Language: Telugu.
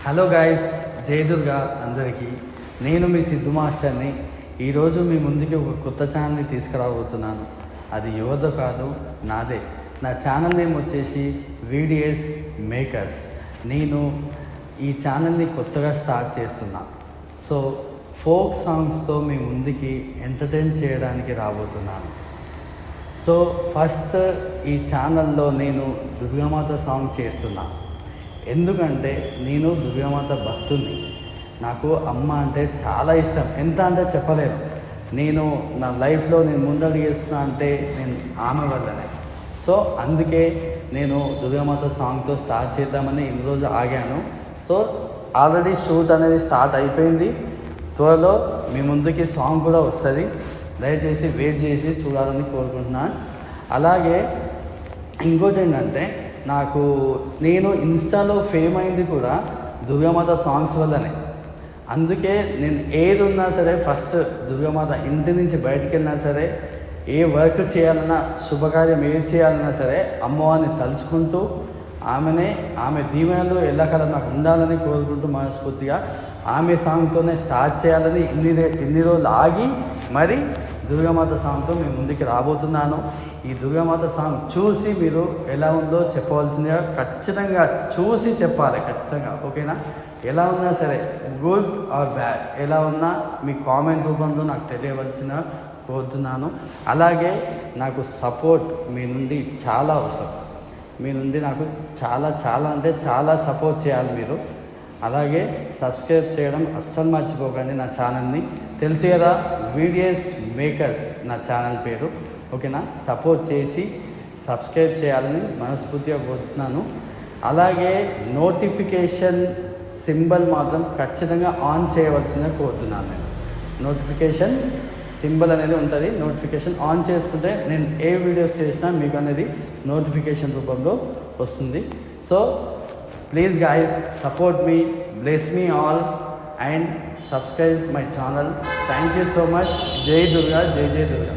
హలో గాయస్, జై దుర్గా అందరికీ. నేను మీ సిద్ధు మాస్టర్ని. ఈరోజు మీ ముందుకి ఒక కొత్త ఛానల్ని తీసుకురాబోతున్నాను. అది యువత కాదు, నాదే. నా ఛానల్ నేమ్ వచ్చేసి వీడియోస్ మేకర్స్. నేను ఈ ఛానల్ని కొత్తగా స్టార్ట్ చేస్తున్నా. సో ఫోక్ సాంగ్స్తో మీ ముందుకి ఎంటర్టైన్ చేయడానికి రాబోతున్నాను. సో ఫస్ట్ ఈ ఛానల్లో నేను దుర్గామాత సాంగ్ చేస్తున్నా. ఎందుకంటే నేను దుర్గామాత భక్తుని. నాకు అమ్మ అంటే చాలా ఇష్టం. ఎంత అంటే చెప్పలేను. నేను నా లైఫ్లో నేను ముందడుగు చేస్తున్నా అంటే నేను ఆమె వల్లనే. సో అందుకే నేను దుర్గామాత సాంగ్తో స్టార్ట్ చేద్దామని ఇన్ని రోజులు ఆగాను. సో ఆల్రెడీ షూట్ అనేది స్టార్ట్ అయిపోయింది. త్వరలో మీ ముందుకి సాంగ్ కూడా వస్తుంది. దయచేసి వెయిట్ చేసి చూడాలని కోరుకుంటున్నాను. అలాగే ఇంకోటి ఏంటంటే, నేను ఇన్స్టాలో ఫేమ్ అయింది కూడా దుర్గామాత సాంగ్స్ వల్లనే. అందుకే నేను ఏది ఉన్నా సరే ఫస్ట్ దుర్గామాత ఇంటి నుంచి బయటికి వెళ్ళినా సరే, ఏ వర్క్ చేయాలన్నా, శుభకార్యం ఏది చేయాలన్నా సరే అమ్మవారిని తలుచుకుంటూ ఆమె దీవెనలు ఎల్లకాలం నాకు ఉండాలని కోరుకుంటూ మనస్ఫూర్తిగా ఆమె సాంగ్తోనే స్టార్ట్ చేయాలని ఇన్ని రోజులు ఆగి మరి దుర్గామాత సాంగ్తో మేము ముందుకు రాబోతున్నాను. ఈ దుర్గామాత సాంగ్ చూసి మీరు ఎలా ఉందో చెప్పవలసిందిగా, ఖచ్చితంగా చూసి చెప్పాలి ఖచ్చితంగా, ఓకేనా? ఎలా ఉన్నా సరే, గుడ్ ఆర్ బ్యాడ్, ఎలా ఉన్నా మీ కామెంట్ రూపంలో నాకు తెలియవలసిన కోరుతున్నాను. అలాగే నాకు సపోర్ట్ మీ నుండి చాలా అవసరం. మీ నుండి నాకు చాలా అంటే చాలా సపోర్ట్ చేయాలి మీరు. అలాగే సబ్స్క్రైబ్ చేయడం అస్సలు మర్చిపోకండి నా ఛానల్ని. తెలుసు కదా, వీడియోస్ మేకర్స్ నా ఛానల్ పేరు, ఓకేనా? సపోర్ట్ చేసి సబ్స్క్రైబ్ చేయాలని మనస్ఫూర్తిగా కోరుతున్నాను. అలాగే నోటిఫికేషన్ సింబల్ మాత్రం ఖచ్చితంగా ఆన్ చేయవలసిందిగా కోరుతున్నాను. నేను నోటిఫికేషన్ సింబల్ అనేది ఉంటుంది. నోటిఫికేషన్ ఆన్ చేసుకుంటే నేను ఏ వీడియోస్ చేసినా మీకు అనేది నోటిఫికేషన్ రూపంలో వస్తుంది. So please guys, support me, bless me all and subscribe my channel. Thank you so much. Jai Durga, Jai Durga.